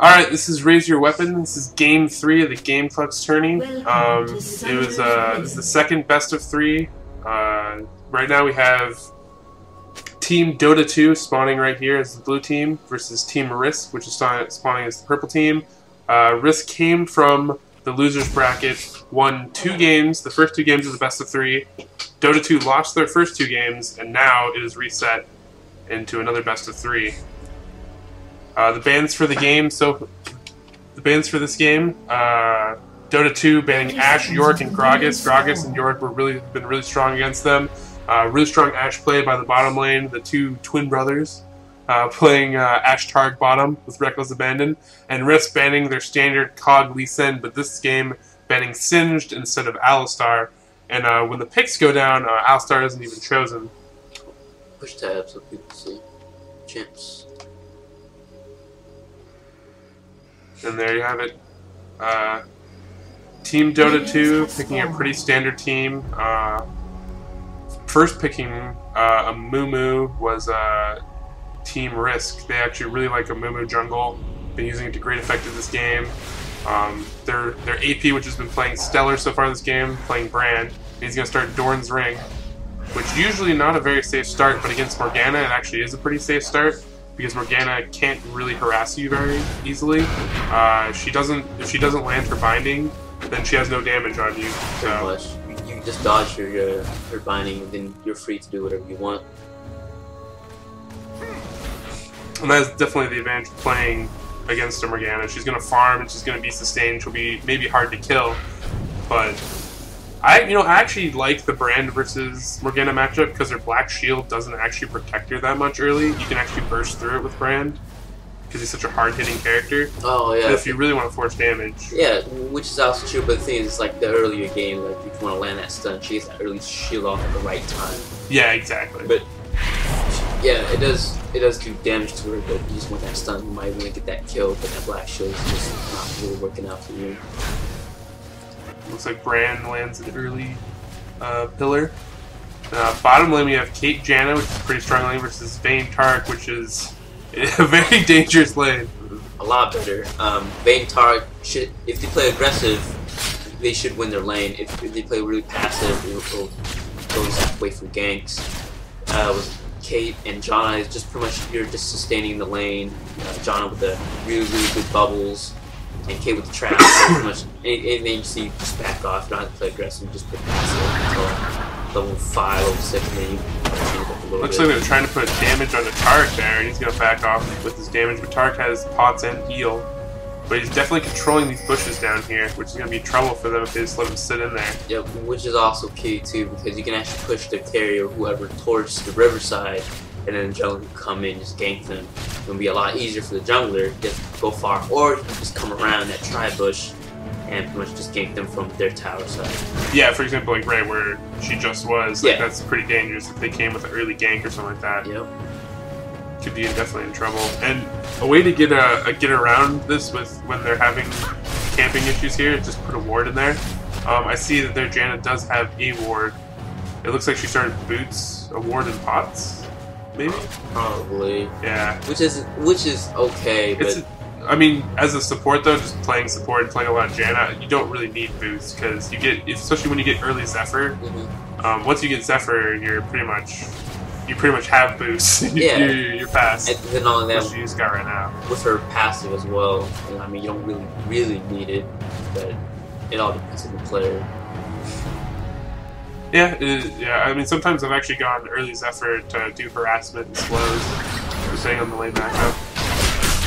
Alright, this is Raise Your Weapon. This is game 3 of the Gameclucks tourney. This is the second best of 3. Right now we have Team Dota2 spawning right here as the blue team versus Team Risk, which is spawning as the purple team. Risk came from the losers bracket, won 2 games. The first 2 games are the best of 3. Dota2 lost their first 2 games, and now it is reset into another best of 3. The bans for the game, the bans for this game, Dota2 banning Ashe, York, and Gragas. Gragas and York been really strong against them. Really strong Ashe play by the bottom lane, the 2 twin brothers playing Ashe Targ bottom with Reckless Abandon, and Risk banning their standard Cog Lee Sin, but this game banning Singed instead of Alistar. And when the picks go down, Alistar isn't even chosen. Push tab so people see champs. And there you have it. Team Dota2 picking a pretty standard team. First picking a Mumu was Team Risk. They actually really like a Mumu jungle. Been using it to great effect in this game. Their AP, which has been playing stellar so far this game, playing Brand. He's going to start Dorn's Ring, which usually not a very safe start, but against Morgana it actually is a pretty safe start, because Morgana can't really harass you very easily. If she doesn't land her binding, then she has no damage on you. Pretty much. You can just dodge your binding, and then you're free to do whatever you want. And that's definitely the advantage of playing against a Morgana. She's going to farm, and she's going to be sustained. She'll be maybe hard to kill, but I actually like the Brand versus Morgana matchup because her Black Shield doesn't actually protect her that much early. You can actually burst through it with Brand because he's such a hard-hitting character. Oh yeah. But if you really want to force damage. Yeah, which is also true. But the thing is, it's like the earlier game, like if you want to land that stun, she gets that early shield off at the right time. Yeah, exactly. But yeah, it does do damage to her. But you just want that stun, you might want to get that kill. But that Black Shield is just not really working out for you. Looks like Brand lands an early pillar. Bottom lane we have Kate Janna, which is a pretty strong lane, versus Vayne Tark, which is a very dangerous lane. A lot better. Vayne Tark should, if they play aggressive, they should win their lane. If they play really passive, they'll go away from ganks. With Kate and Janna, it's just pretty much you're just sustaining the lane. Janna with the really good bubbles. And Kate with the trap, so pretty much anything you see, just back off. You don't have to play aggressive, just play passive until level 5, level 6, and then you change up a little Looks bit. like they're trying to put damage on the Tark there, and he's going to back off with his damage. But Tark has pots and heal. But he's definitely controlling these bushes down here, which is going to be trouble for them if they just let him sit in there. Yep, which is also key too, because you can actually push the carrier or whoever towards the riverside, and then the jungler can come in and just gank them. It'll be a lot easier for the jungler to just go far, or you can just come around that tri-bush and pretty much just gank them from their tower side. Yeah, for example, like right where she just was, like, yeah. That's pretty dangerous if they came with an early gank or something like that. Yep. Could be definitely in trouble. And a way to get around this when they're having camping issues here is just put a ward in there. I see that their Janna does have a ward. It looks like she started boots a ward in pots. Maybe? Probably. Yeah. Which is okay, but I mean, as a support though, just playing support and playing a lot of Janna, you don't really need boots because you get, especially when you get early Zephyr. Once you get Zephyr, you pretty much have boosts. Yeah. you're fast. And then all that, which she's got right now. With her passive as well. I mean, you don't really need it, but it all depends on the player. Yeah, yeah. I mean, sometimes I've actually gone early Zephyr to do harassment and slows, depending on the lane matchup.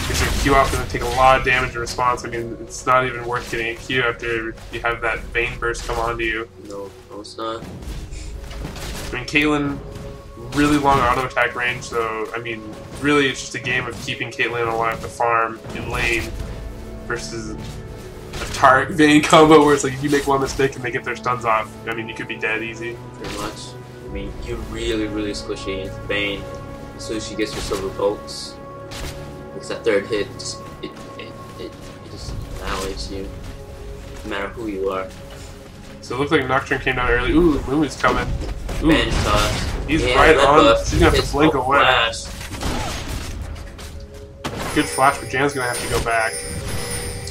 Because your Q off going to take a lot of damage in response. I mean, it's not even worth getting a Q after you have that Vayne burst come onto you. No, it's not. I mean, Caitlyn, really long auto attack range, so I mean, really, it's just a game of keeping Caitlyn alive to farm in lane versus a Tark Vayne combo where it's like if you make one mistake and they get their stuns off, I mean, you could be dead easy. Pretty much. I mean, you really squishy against Vayne as soon as she gets her silver bolts. Because that third hit, it just annihilates you, no matter who you are. So it looks like Nocturne came down early. Ooh, Mumi's coming. Ooh. Advantage toss. He's right on. She's gonna have to blink away. Flash. Good flash, but Jan's gonna have to go back.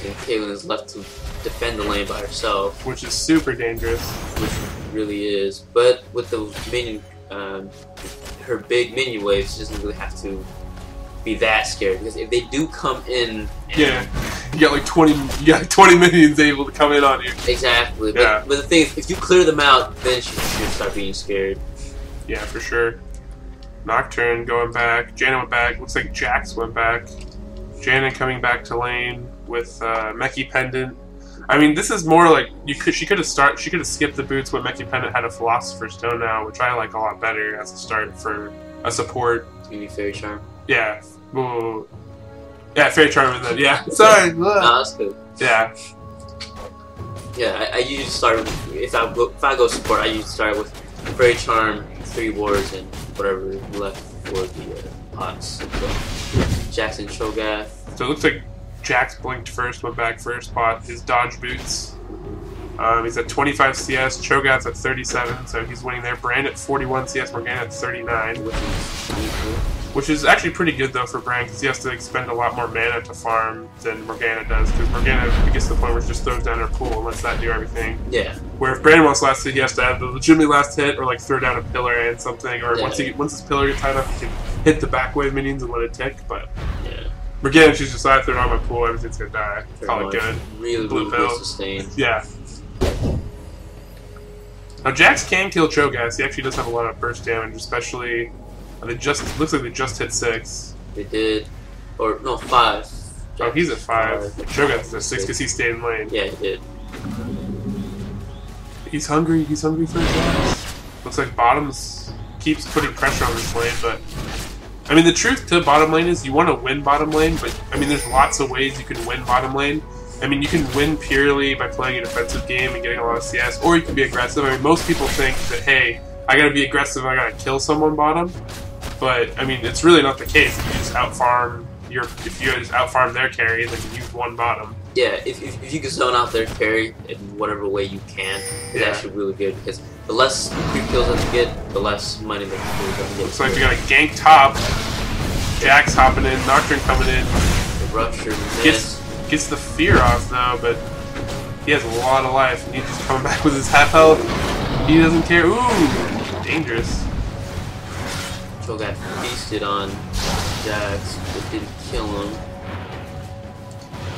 ganks, and Caitlyn is left to defend the lane by herself. Which is super dangerous. Which really is. But with the minion, her big minion waves, she doesn't really have to be that scared, because if they do come in, yeah, you got like 20 minions able to come in on you. Exactly. Yeah. But the thing is, if you clear them out, then she should start being scared. Yeah, for sure. Nocturne going back. Jaina went back. Looks like Jax went back. Jaina coming back to lane with Meki Pendant. I mean, this is more like she could have skipped the boots when Meki Pendant had a Philosopher's Stone now, which I like a lot better as a start for a support. Maybe Fairy Charm. Yeah. Ooh. Yeah, Fairy Charm and then yeah. Sorry. No, that's good. Yeah. Yeah, I usually start with, if I go support, I usually start with Fairy Charm, 3 wards, and whatever left for the pots. So, Jackson Cho'Gath. So it looks like Jax blinked first, went back first, bought his dodge boots. He's at 25 CS, Cho'Gath's at 37, so he's winning there. Brand at 41 CS, Morgana at 39. Which is actually pretty good though for Brand, because he has to expend a lot more mana to farm than Morgana does, because Morgana gets to the point where she just throws down her pool and lets that do everything. Yeah. Where if Brand wants last hit, he has to have the legitimately last hit, or like throw down a pillar and something, or once his pillar gets high enough, he can hit the back wave minions and let it tick, but... Yeah. Morgana, she's just, I throw down my pool, everything's gonna die. Call it good. Really, Blue really pill. sustained. Yeah. Now Jax can kill Cho'Gath. He actually does have a lot of burst damage, especially. Looks like they just hit 6. They did, or no, 5. Oh, he's at 5. Cho'Gath's at 6 because he stayed in lane. Yeah, he did. He's hungry. He's hungry for Jax. Looks like Bottoms keeps putting pressure on this lane, but I mean the truth to bottom lane is you want to win bottom lane, but I mean there's lots of ways you can win bottom lane. I mean, you can win purely by playing a defensive game and getting a lot of CS, or you can be aggressive. I mean, most people think that, hey, I gotta be aggressive, I gotta kill someone bottom. But, I mean, it's really not the case. If you just out-farm their carry, then you've won bottom. Yeah, if you can zone out their carry in whatever way you can, it's actually really good, because the less creep kills that you get, the less money that you get. Looks like we got a gank top. Jax hopping in, Nocturne coming in. The rupture, Gets the fear off though, but he has a lot of life, and he's just coming back with his half health. He doesn't care. Ooh, dangerous. Cho'Gath feasted on Jax, but didn't kill him.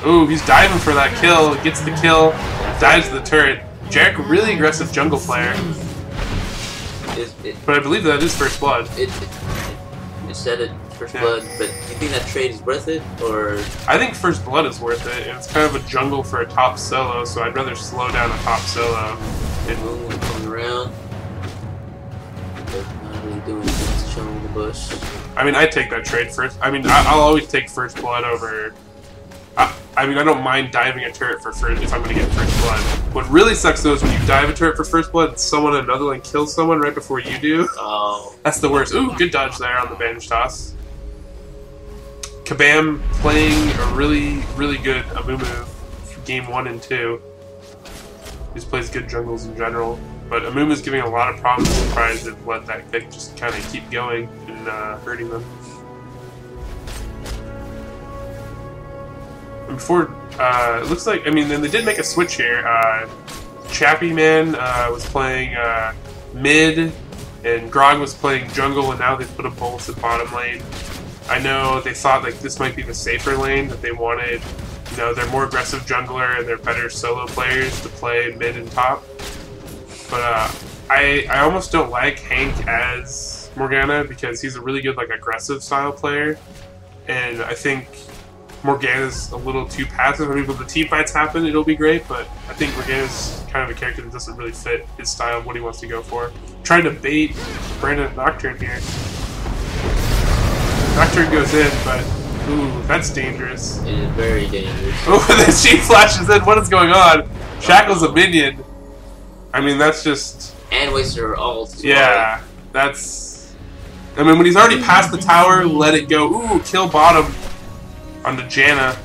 Ooh, he's diving for that kill. Gets the kill. Dives to the turret. Jarek, really aggressive jungle player. But I believe that is first blood. It said it. First blood, but do you think that trade is worth it, or? I think first blood is worth it, and it's kind of a jungle for a top solo, so I'd rather slow down a top solo. And coming around, but not really doing anything, just chilling in the bush. I mean, I'd take that trade first. I mean, I'll always take first blood over. I mean, I don't mind diving a turret for first if I'm going to get first blood. What really sucks though is when you dive a turret for first blood, and someone in another lane kills someone right before you do. Oh, that's the worst. Ooh, good dodge there on the bandage toss. Kabam playing a really, really good Amumu for game 1 and 2. He just plays good jungles in general. But Amumu's giving a lot of problems. I'm surprised they've let that pick just kind of keep going and hurting them. And before, it looks like, I mean, then they did make a switch here. Chappy Man was playing mid, and Grog was playing jungle, and now they put them both in bottom lane. I know they thought like this might be the safer lane, that they wanted, you know, they're more aggressive jungler and they're better solo players to play mid and top. But I almost don't like Hank as Morgana because he's a really good like aggressive style player, and I think Morgana's a little too passive. I mean, when the team fights happen, it'll be great, but I think Morgana's kind of a character that doesn't really fit his style of what he wants to go for. Trying to bait Brandon Nocturne here. Nocturne goes in, but ooh, that's dangerous. It is very dangerous. Oh, then she flashes in. What is going on? Shackle's a minion. I mean, that's just... And wasted her ult. Yeah, that's... I mean, when he's already past the tower, let it go. Ooh, kill bottom onto Jaina.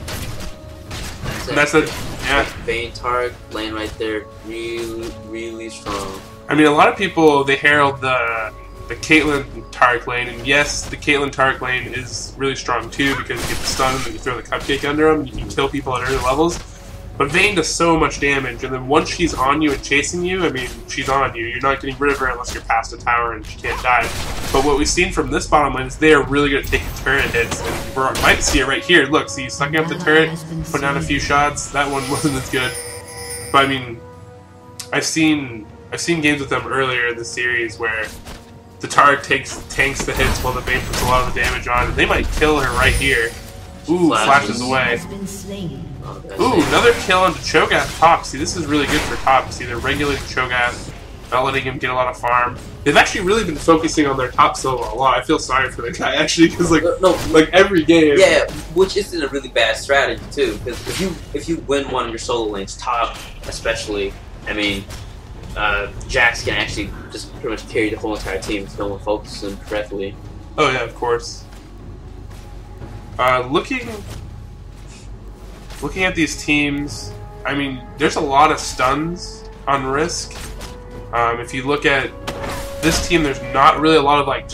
And that's a... Yeah. Vayne Tark laying right there. Really, really strong. I mean, a lot of people, they herald the the Caitlyn Tark lane, and yes, the Caitlyn Tark lane is really strong too because you get the stun and then you throw the cupcake under them and you can kill people at early levels. But Vayne does so much damage, and then once she's on you and chasing you, I mean, she's on you. You're not getting rid of her unless you're past a tower and she can't die. But what we've seen from this bottom lane is they are really good at taking turret hits, and we might see it right here. Look, see, he's sucking up the turret, putting down a few shots. That one wasn't as good. But I mean, I've seen games with them earlier in the series where the Tark tanks the hits while the Vayne puts a lot of the damage on, and they might kill her right here. Ooh, flashes away. Ooh, another kill onto Cho'Gath top. See, this is really good for top. See, they're regulating Cho'Gath, not letting him get a lot of farm. They've actually really been focusing on their top solo a lot. I feel sorry for the guy, actually, because like every game. Yeah, which isn't a really bad strategy, too. Because if you win one of your solo lanes, top especially, I mean, Jax can actually just pretty much carry the whole entire team if no one focuses him correctly. Oh, yeah, of course. Looking at these teams, I mean, there's a lot of stuns on Risk. If you look at this team, there's not really a lot of like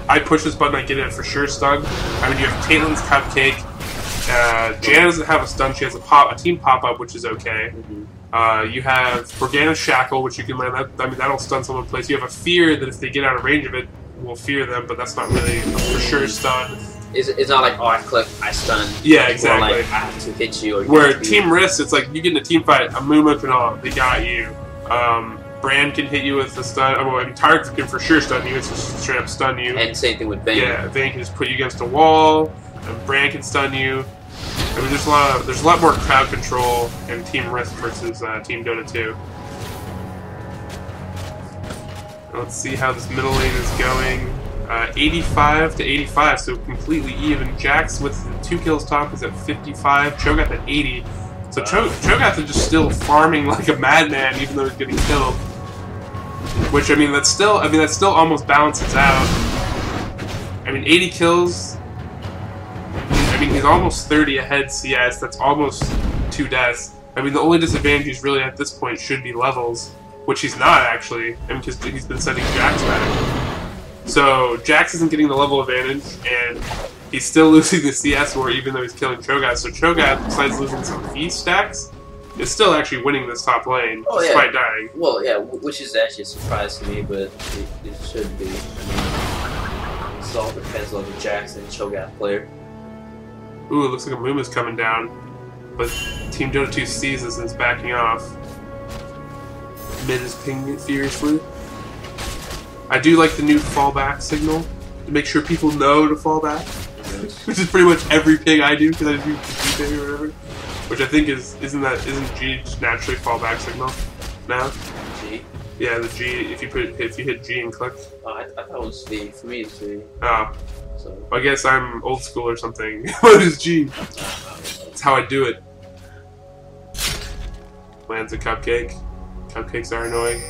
I push this button, I get it for sure stun. I mean, you have Caitlyn's Cupcake. Janna doesn't have a stun; she has a team pop up, which is okay. You have Morgana's Shackle, which you can land. I mean, that'll stun someone in place. You have a Fear that if they get out of range of it, will fear them, but that's not really a for sure stun. It's not like, oh, I click, I stun. Yeah, exactly. Or like, I have to hit you. Or where Team Risk, it's like you get in a team fight, Amuma can all, they got you. Brand can hit you with the stun. Well, I mean, Tark can for sure stun you. It's just straight up stun you. And same thing with Vayne. Yeah, Vayne can just put you against a wall, and Brand can stun you. I mean, there's a lot more crowd control in Team Risk versus Team Dota2. Let's see how this middle lane is going. 85 to 85, so completely even. Jax with 2 kills top is at 55. Cho'Gath at 80. So Cho'Gath is just still farming like a madman, even though he's getting killed. Which I mean, that still almost balances out. I mean, 80 kills. I mean, he's almost 30 ahead CS. That's almost 2 deaths. I mean, the only disadvantage he's really at this point should be levels, which he's not actually. I mean, because he's been sending Jax back. So Jax isn't getting the level advantage, and he's still losing the CS war even though he's killing Cho'Gath. So Cho'Gath, besides losing some feast stacks, is still actually winning this top lane despite dying. Well, yeah, which is actually a surprise to me, but it should be. I mean, it all depends on the Jax and Cho'Gath player. Ooh, it looks like Amuma's coming down, but Team Dota2 sees this and is backing off. Mid is pinging it furiously. I do like the new fallback signal to make sure people know to fall back, which is pretty much every ping I do because I do G ping or whatever. Which I think isn't G naturally fallback signal now? G. Yeah, the G. If you hit G and click. Oh, I thought it was V. For me, it's V. Oh, so I guess I'm old school or something. What is G? That's how I do it. Lands a cupcake. Cupcakes are annoying.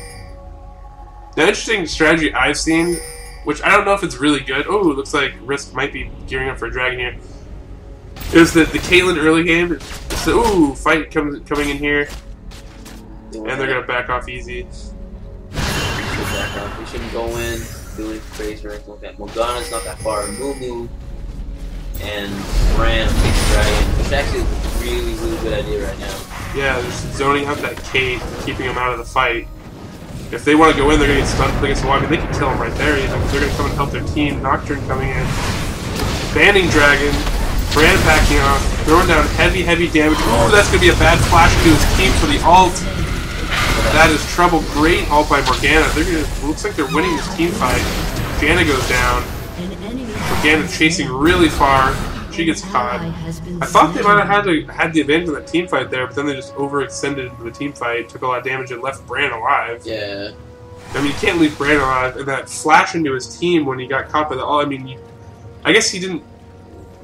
The interesting strategy I've seen, which I don't know if it's really good. Oh, it looks like Risk might be gearing up for a dragon here. Is that the Caitlyn early game? It's ooh, fight coming in here, and they're gonna back off easy. We shouldn't go in, do anything crazy or anything like that. Morgana's not that far. Mumu and Ram takes dragon. It's actually a really, really good idea right now. Yeah, they're just zoning out that Kate, keeping him out of the fight. If they want to go in, they're going to get stunned against the wall. I mean, they can kill him right there. You know, they're going to come and help their team. Nocturne coming in. Banning Dragon. Brand backing off. Throwing down heavy, heavy damage. Ooh, that's going to be a bad flash to his team for the ult. That is trouble. Great ult by Morgana. Looks like they're winning this team fight. Janna goes down. Morgana chasing really far. She gets caught. I thought they might have had the advantage in that team fight there, but then they just overextended into the team fight, took a lot of damage, and left Bran alive. Yeah. I mean, you can't leave Bran alive. And that flash into his team when he got caught by the ult, I mean, I guess he didn't...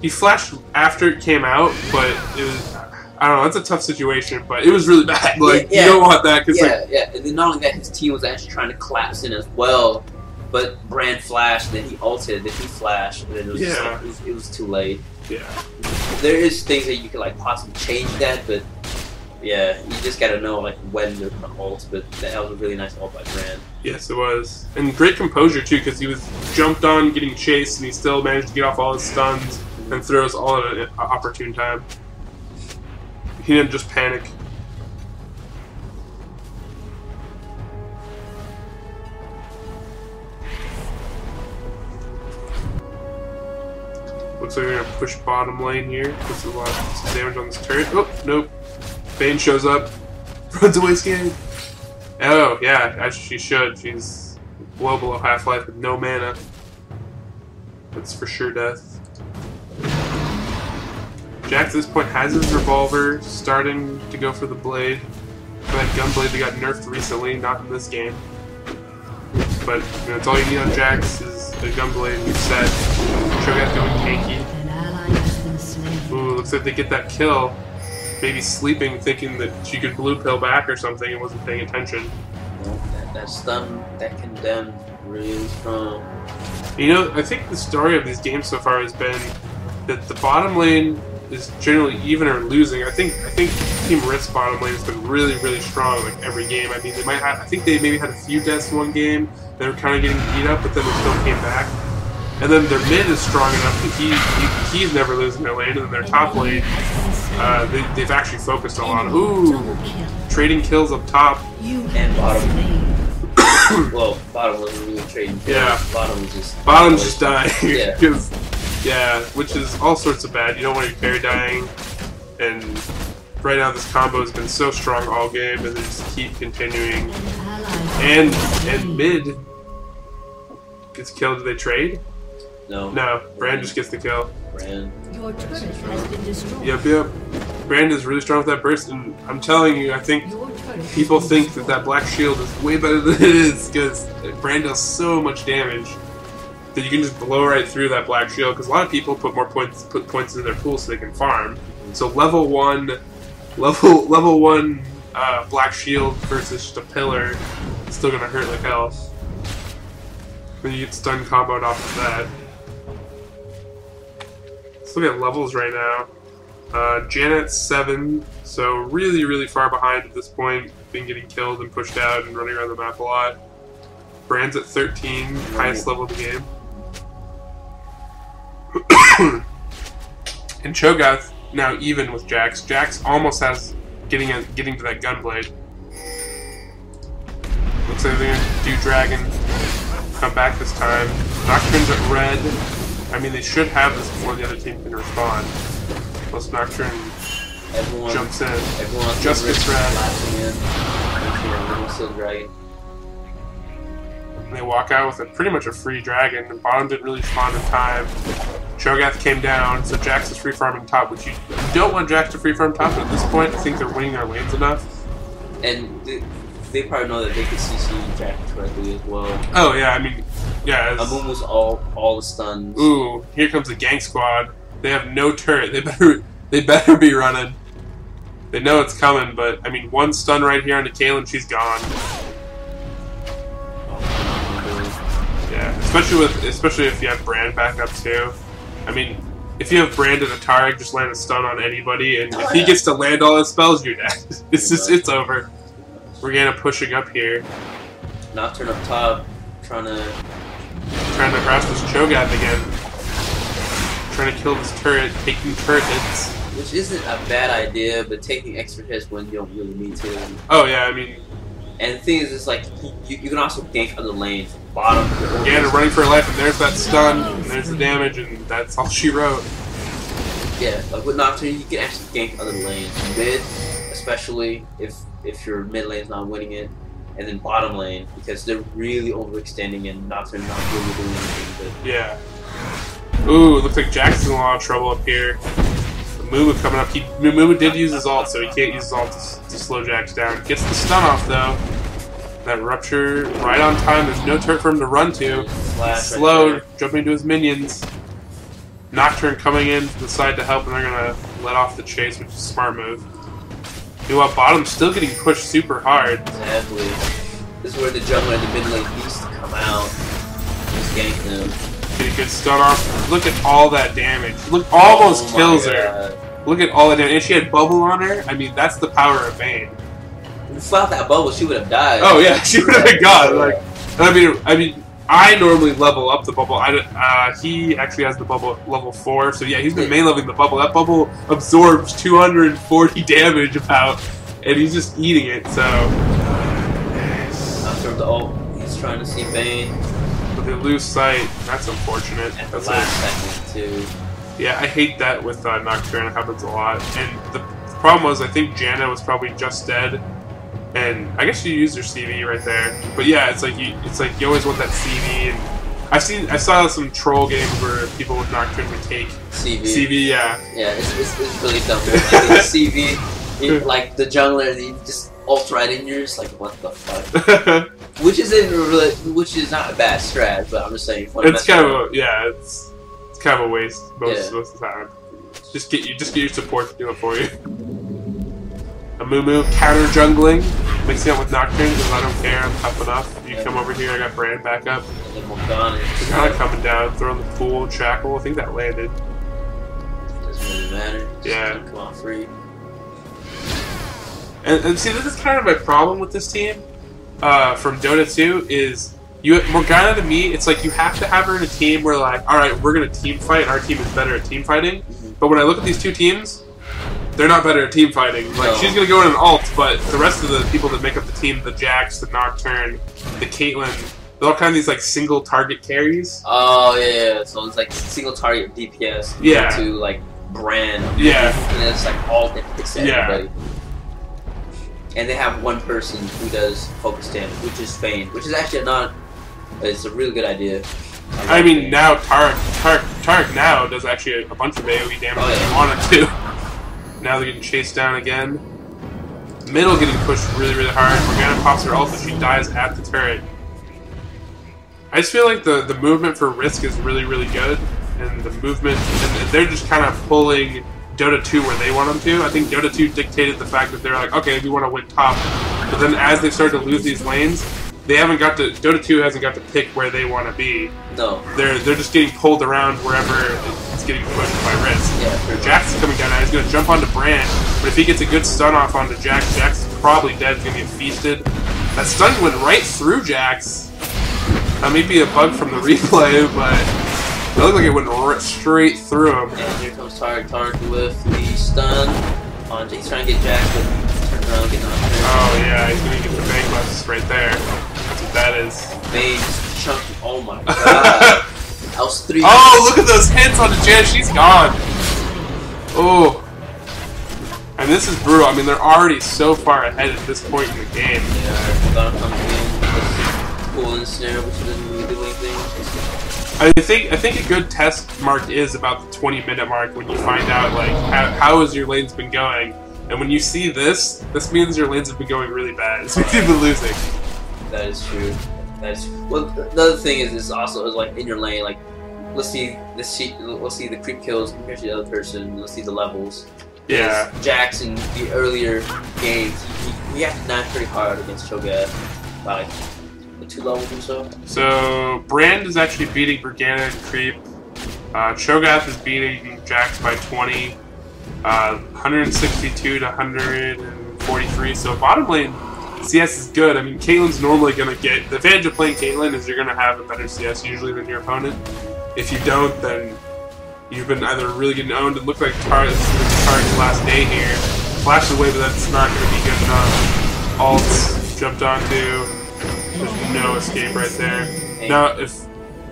He flashed after it came out, but it was... I don't know, it's a tough situation, but it was really bad. Like, you don't want that, because and then not only that, his team was actually trying to collapse in as well, but Bran flashed, then he ulted, then he flashed, and then it was too late. Yeah. There is things that you can like possibly change that, but Yeah, you just gotta know like when they're gonna ult, but that was a really nice ult by Brand. Yes, it was. And great composure too, because he was jumped on getting chased and he still managed to get off all his stuns and throws all at an opportune time. He didn't just panic. Looks like we're gonna push bottom lane here. Puts a lot of damage on this turret. Oh, nope. Bane shows up. Runs away scared. Oh, yeah, as she should. She's well below half-life with no mana. That's for sure death. Jack at this point has his revolver, starting to go for the blade. For that gunblade that got nerfed recently, not in this game. But you know, it's all you need on Jax is the gunblade and you're set. Cho'Gath going tanky. Ooh, looks like they get that kill. Maybe sleeping, thinking that she could blue pill back or something and wasn't paying attention. That stun, that condemn, really strong. You know, I think the story of these games so far has been that the bottom lane is generally even or losing. I think Team Rift's bottom lane has been really, really strong like every game. I mean, they might have, I think they maybe had a few deaths in one game. They were kind of getting beat up, but then they still came back. And then their mid is strong enough that he's never losing their lane, and then their top lane, they've actually focused a lot. Ooh, trading kills up top. And bottom. Well, bottom wasn't really trading kills. Yeah. Bottom's just dying. Yeah. Yeah, which is all sorts of bad. You don't want your carry dying, and right now this combo has been so strong all game, and they just keep continuing. And mid gets killed. Do they trade? No. No, Brand just gets the kill. Brand. Your turret has been destroyed. Yep. Brand is really strong with that burst, and I'm telling you, I think people think that black shield is way better than it is, because Brand does so much damage that you can just blow right through that black shield, because a lot of people put points in their pool so they can farm. So level one black shield versus just a pillar is still gonna hurt like hell. Then you get stun comboed off of that. Let's look at levels right now. Janet's 7, so really, really far behind at this point, been getting killed and pushed out and running around the map a lot. Brand's at 13, highest level of the game. And Cho'Gath now even with Jax. Jax almost has getting to that gunblade. Looks like they're gonna do Dragon. Come back this time. Nocturne's at red. I mean, they should have this before the other team can respond. Plus Nocturne jumps in. Everyone just gets red. Dragon. And they walk out with pretty much a free dragon. And bottom didn't really spawn in time. Cho'Gath came down, so Jax is free farming top, which you don't want Jax to free farm top, but at this point I think they're winning their lanes enough. And they probably know that they can CC Jax correctly as well. Oh yeah, I mean, yeah. Amumu was all the stuns. Ooh, here comes the gank squad. They have no turret. They better be running. They know it's coming, but I mean, one stun right here onto Kaylin, she's gone. Yeah, especially if you have Brand back up too. I mean, if you have Brand and a Tarek, just land a stun on anybody, and if he gets to land all his spells, you're dead. It's over. We're gonna pushing up here. Nocturne up top, trying to harass this Cho'Gath again. Trying to kill this turret, taking turret hits. Which isn't a bad idea, but taking extra hits when you don't really need to. Oh yeah, I mean. And the thing is, it's like you can also gank other lanes, from bottom. Yeah, and running for her life, and there's that stun, and there's the damage, and that's all she wrote. Yeah, like with Nocturne, you can actually gank other lanes, mid, especially if your mid lane's not winning it, and then bottom lane because they're really overextending and Nocturne's not really doing anything good. Yeah. Ooh, looks like Jackson's in a lot of trouble up here. Mumu coming up. Mumu did use his ult, so he can't use his ult to slow Jax down. Gets the stun off though. That rupture right on time. There's no turret for him to run to. Slowed, right, jumping into his minions. Nocturne coming in from the side to help, and they're gonna let off the chase, which is a smart move. Meanwhile, bottom's still getting pushed super hard. Exactly. This is where the jungler in the mid lane needs to come out. Just gank them. Get a good stun off. Look at all that damage. Look, almost kills her. Look at all the damage. And she had bubble on her. I mean, that's the power of Vayne. Without that bubble, she would have died. Oh yeah, she would have been gone. Like, I mean, I normally level up the bubble. He actually has the bubble level 4, so yeah, he's been main leveling the bubble. That bubble absorbs 240 damage about, and he's just eating it. So after the ult, he's trying to see Vayne, but they lose sight. That's unfortunate. at the That's last second too. Yeah, I hate that with Nocturne. It happens a lot. And the problem was, I think Janna was probably just dead. And I guess you used your CV right there, but yeah, it's like you always want that CV. And I saw some troll games where people with Nocturne would take CV. Yeah, it's really dumb. CV, like the jungler, you just ult right in, you're just like, what the fuck? which is not a bad strat, but I'm just saying. It's kind of it's kind of a waste most of the time. Just get your support to do it for you. A Moo counter jungling, mixing up with Nocturne because I don't care, I'm tough enough. You come over here, I got Brand back up. And then Morgana coming down, throwing the pool, Shackle, I think that landed. Doesn't really matter. Yeah. Come on, free. And see, this is kind of my problem with this team from Dota 2 is Morgana to me, it's like you have to have her in a team where like, alright, we're going to team fight and our team is better at team fighting. But when I look at these two teams, they're not better at team fighting. Like, she's going to go in an ult, but the rest of the people that make up the team, the Jax, the Nocturne, the Caitlyn, they're all kind of these, like, single target carries. Oh, yeah. So it's like single target DPS. Yeah. To, like, Brand. Yeah. And it's like all hits everybody. Yeah. And they have one person who does focus damage, which is Vayne, which is actually it's a really good idea. I mean, now Tarek now does actually a bunch of AoE damage if he wanted to. Now they're getting chased down again. Middle getting pushed really, really hard. Morgana pops her ult, but she dies at the turret. I just feel like the movement for Risk is really, really good. And the movement, and they're just kind of pulling Dota 2 where they want them to. I think Dota 2 dictated the fact that they're like, okay, we want to win top. But then as they start to lose these lanes, they haven't got to, Dota 2 hasn't got to pick where they want to be. No. They're just getting pulled around wherever it's getting pushed by Risk. Yeah. Jax is coming down now. He's going to jump onto Brand, but if he gets a good stun off onto Jax, Jax is probably dead. He's going to get feasted. That stun went right through Jax. That may be a bug from the replay, but it looked like it went straight through him. And here comes Tarek with the stun. He's trying to get Jax, but turn around and get knocked out. Oh yeah, he's going to get the bang busts right there. That's what that is. Vayne's chunky. Oh my god. That was 3. Oh, look at those hits on the Jen. She's gone. Oh. And this is brutal. I mean, they're already so far ahead at this point in the game. Yeah, Morgana comes in, pull in snare, which doesn't really do anything. I think a good test mark is about the 20-minute mark when you find out like how has your lanes been going, and when you see this means your lanes have been going really bad. This means you've been losing. That is true. Well. The other thing is also like in your lane, like let's see the creep kills compared to the other person. Let's see the levels. Yeah. Jax in the earlier games, he had to knife pretty hard against Cho'Gath by like 2 levels or so. So Brand is actually beating Morgana and creep. Cho'Gath is beating Jax by 20, 162 to 143. So bottom lane CS is good. I mean, Caitlyn's normally going to get... The advantage of playing Caitlyn is you're going to have a better CS usually than your opponent. If you don't, then you've been either really getting owned. It looked like Tarek's last day here. Flashed away, but that's not going to be good enough. Alt jumped onto. There's no escape right there. Now,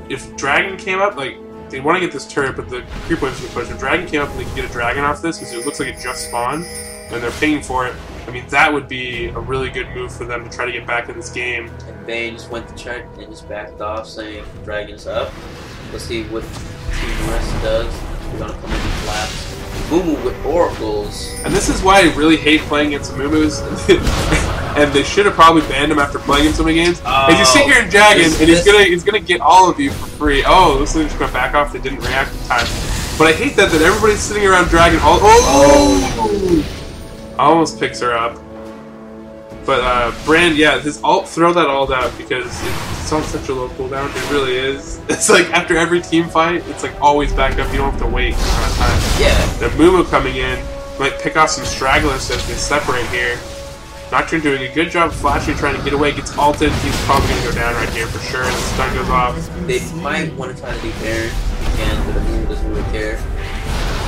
if Dragon came up, like, they want to get this turret, but the creep wave's going to push. If Dragon came up and they could get a Dragon off this, because it looks like it just spawned, and they're paying for it, I mean, that would be a really good move for them to try to get back in this game. And Vayne just went to check and just backed off, saying Dragon's up. Let's see what Team West does. We're gonna come in and collapse. Mumu with oracles. And this is why I really hate playing against Mumus. And they should have probably banned him after playing him so many games. As you sit here in Dragon, and he's gonna get all of you for free. Oh, this thing's gonna back off. They didn't react in time. But I hate that everybody's sitting around Dragon. Almost picks her up. But Brand, yeah, his ult, throw that ult out because it's on such a low cooldown. It really is. It's like after every team fight, it's like always back up. You don't have to wait a ton of time. Yeah. The Mumu coming in might pick off some stragglers as they separate here. Nocturne doing a good job of flashing, trying to get away, gets ulted. He's probably going to go down right here for sure, and the stun goes off. They might want to try to do Baron again, but the Mumu doesn't really care.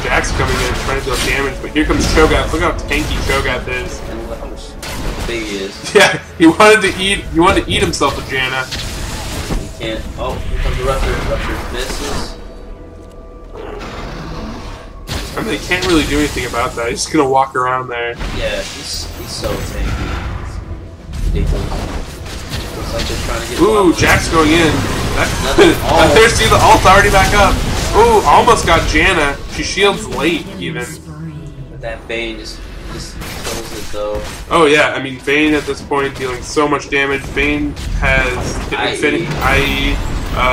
Jack's coming in, trying to deal damage, but here comes Cho'Gath. Look how tanky Cho'Gath is. And look how much big he is. Yeah, he wanted to eat himself with Janna. He can't. Oh, here comes the Rupture. Rupture misses. I mean, they can't really do anything about that. He's just gonna walk around there. Yeah, he's so tanky. Ridiculous. Looks like they're trying to get. Ooh, Jack's going in. There's see the ult already back up. Ooh, almost got Janna. She shields late even. But that Vayne just kills it though. Oh yeah, I mean Vayne at this point dealing so much damage. Vayne has infinity, i.e.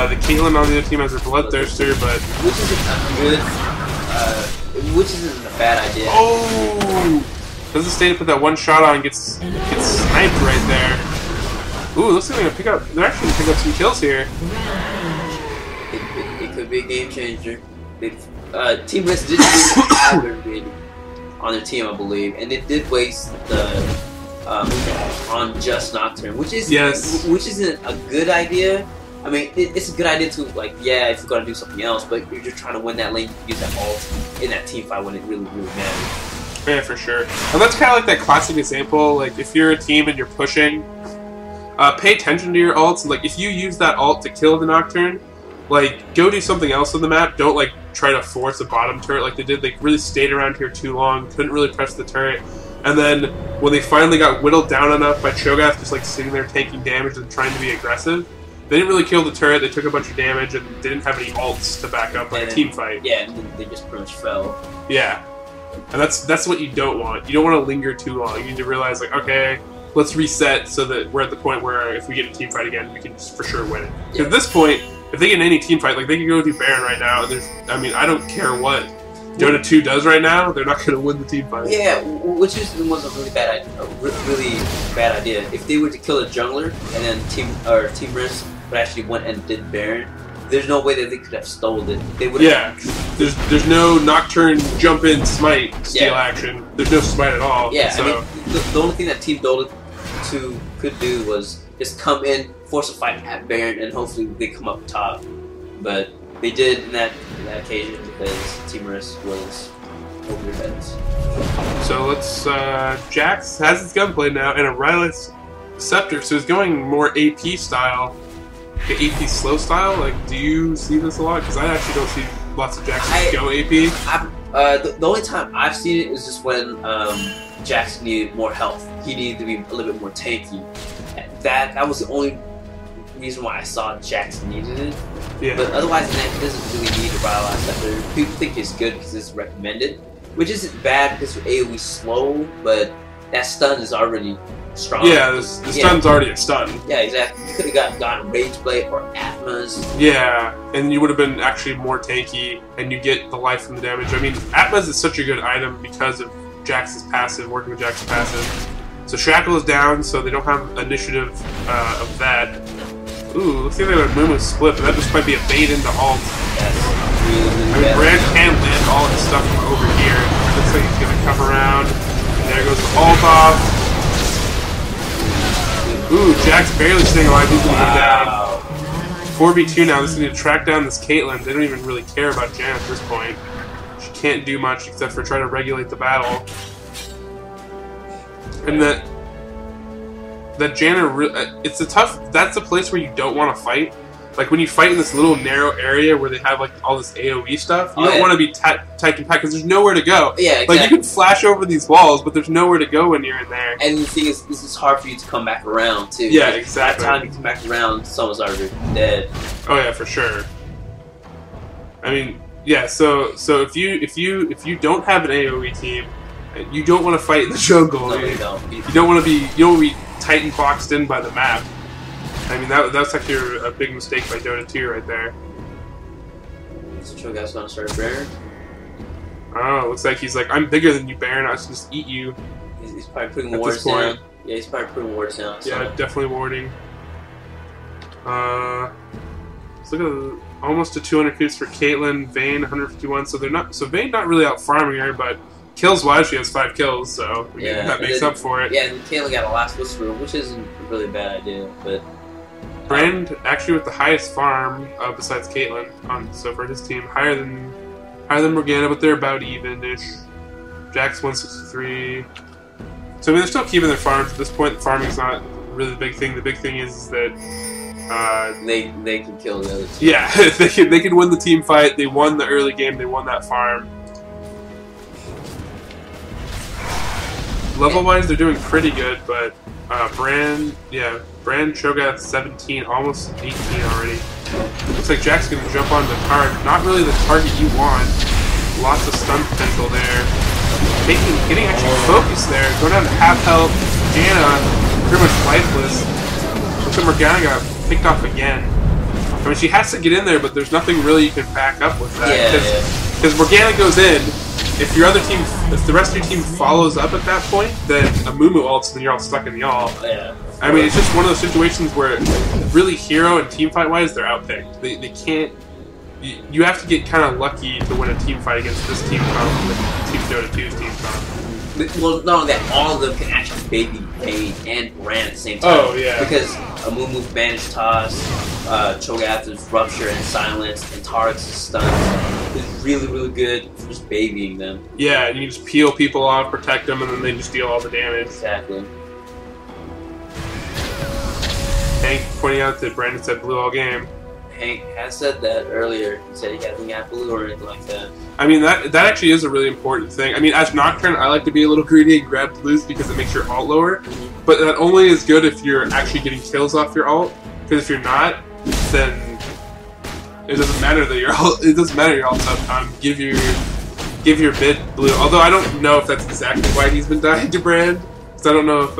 The Caitlyn on the other team has her Bloodthirster, but which isn't a good. Which isn't a bad idea. Oh! Doesn't stay to put that one shot on, gets sniped right there. Ooh, looks like they're gonna pick up. They're actually gonna pick up some kills here. It could be a game changer. Team Risk did have a bid on their team, I believe, and it did waste the on just Nocturne, which isn't a good idea. I mean, it's a good idea to, like, yeah, if you're going to do something else, but you're just trying to win that lane, you can use that ult in that team fight when it really, really matters. Yeah, for sure. And that's kind of like that classic example, like, if you're a team and you're pushing, pay attention to your ults. Like, if you use that ult to kill the Nocturne, like, go do something else on the map. Don't, like, try to force a bottom turret like they did. They really stayed around here too long, couldn't really press the turret. And then, when they finally got whittled down enough by Cho'Gath just, like, sitting there taking damage and trying to be aggressive, they didn't really kill the turret, they took a bunch of damage, and they didn't have any ults to back up like a team fight. Yeah, and they just pretty much fell. Yeah. And that's what you don't want. You don't want to linger too long. You need to realize, like, okay, let's reset so that we're at the point where if we get a team fight again, we can just for sure win it. Because at this point, if they get in any team fight, like, they can go do Baron right now. I mean, I don't care what Dota2 does right now, they're not going to win the team fight. Yeah, which was a really bad idea. If they were to kill a jungler, and then Team Risk but actually went and did Baron, there's no way that they could have stolen it. They would. Yeah, there's no Nocturne jump in smite steal action. There's no smite at all. Yeah, so. I mean, the only thing that Team Dota2 could do was just come in, force a fight at Baron, and hopefully they come up top. But they did in that occasion because Team Risk was over their heads. So let's Jax has his gunplay now and a Rylith's Scepter, so he's going more AP style. AP slow style? Like, do you see this a lot? Because I actually don't see lots of Jacksons go AP. The only time I've seen it is just when Jackson needed more health. He needed to be a little bit more tanky. That was the only reason why I saw Jackson needed it. Yeah. But otherwise than that, he doesn't really need a Rylith Scepter. People think it's good because it's recommended, which isn't bad because AoE slow, but that stun is already strong. Yeah, the stun's already a stun. Yeah, exactly. You could have gotten Rage Blade or Atma's. Yeah, and you would have been actually more tanky, and you get the life from the damage. I mean, Atma's is such a good item because of Jax's passive, working with Jax's passive. So Shackle is down, so they don't have initiative of that. Ooh, looks like they have a Mumu split, but that just might be a bait into ult. That's really, really I mean, Brand can land all his stuff from over here. Looks like he's going to come around. And there goes the ult off. Ooh, Jack's barely staying alive. He's going to go down. 4v2 now. This is going to track down this Caitlyn. They don't even really care about Jan at this point. She can't do much except for try to regulate the battle. And that Janna, that's a place where you don't want to fight. Like, when you fight in this little narrow area where they have, like, all this AoE stuff, you don't want to be tight and packed because there's nowhere to go. Yeah, exactly. Like, you can flash over these walls, but there's nowhere to go when you're in there. And the thing is, this is hard for you to come back around, too. Yeah, exactly. By the time you come back around, someone's already dead. Oh, yeah, for sure. I mean, yeah, so if you don't have an AoE team, you don't want to fight in the jungle. No, you don't. You don't want to be tight and boxed in by the map. I mean, that's actually a big mistake by Dota2 right there. So Cho'Gath's gonna start Baron? Oh, looks like he's like, I'm bigger than you, Baron. I should just eat you. He's probably putting the wards down. Yeah, he's probably putting wards down. Yeah, definitely warding. Let's look at almost to 200 creeps for Caitlyn. Vayne 151. So they're not. So Vayne not really out farming her, but kills wise she has 5 kills. So yeah, that makes up for it. Yeah, and Caitlyn got a last whisper, which isn't really a bad idea, but. Brand actually with the highest farm besides Caitlyn so for his team higher than Morgana, but they're about even-ish. Jack's 163. So I mean they're still keeping their farms at this point. The farming's not really the big thing. The big thing is that they can kill the other team. Yeah, they can win the team fight. They won the early game. They won that farm. Level wise, they're doing pretty good, but Brand Cho'Gath 17, almost 18 already. Looks like Jack's gonna jump on the target. Not really the target you want. Lots of stun potential there. Getting actually focused there. Going down to half health. Morgana pretty much lifeless. Looks like Morgana got picked off again. I mean, she has to get in there, but there's nothing really you can back up with that. Because Morgana goes in. If the rest of your team follows up at that point, then a Mumu ults, and then you're all stuck in the ult. Yeah. I mean, it's just one of those situations where really hero and team fight wise, they're outpicked. They can't. You have to get kind of lucky to win a team fight against this team comp, with Team Dota2's team comp. Well, not only that, all of them can actually baby Vayne and Brand at the same time. Oh yeah. Because a Mumu Banish Toss, Cho'Gath is Rupture and Silence, and Tarx is Stun. Is really, really good for just babying them. Yeah, and you just peel people off, protect them, and then they just deal all the damage. Exactly. Hank pointing out that Brandon said blue all game. Hank has said that earlier. He said he hasn't got blue or anything like that. I mean, that actually is a really important thing. I mean, as Nocturne, I like to be a little greedy and grab blues because it makes your ult lower. But that only is good if you're actually getting kills off your ult. Because if you're not, then it doesn't matter that your ult's up. Give your bid blue. Although I don't know if that's exactly why he's been dying to Brand. Because I don't know if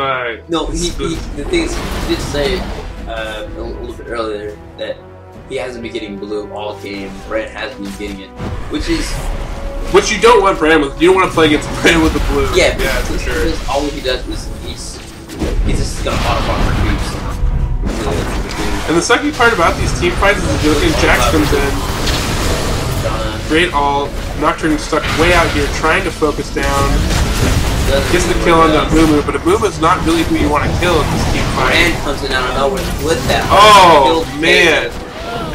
no, the thing is, he did say a little bit earlier that he hasn't been getting blue all game. Brand has been getting it, which you don't want Brand with. You don't want to play against Brand with the blue. Yeah, for sure. Because all he does is he's just gonna auto farm for creeps. And the sucky part about these team fights is that you look at Jax comes in, great ult, Nocturne stuck way out here trying to focus down, gets the kill on the Mumu, but Mumu's not really who you want to kill in this team fight. Brand comes in out of nowhere with that. Oh man!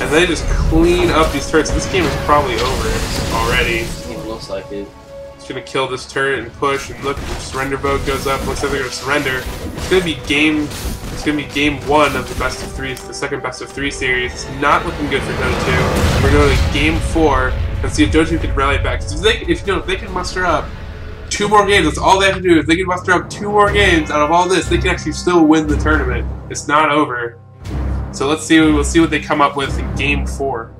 And they just clean up these turrets. This game is probably over already. It looks like it. It's gonna kill this turret and push, and look, the surrender vote goes up. Looks like they're gonna surrender. It's gonna be game 1 of the best of 3, the second best of 3 series. It's not looking good for Dota2. We're going to game 4 and see if Dota2 can rally back. If they can muster up 2 more games, that's all they have to do. If they can muster up 2 more games out of all this, they can actually still win the tournament. It's not over. So we'll see what they come up with in game 4.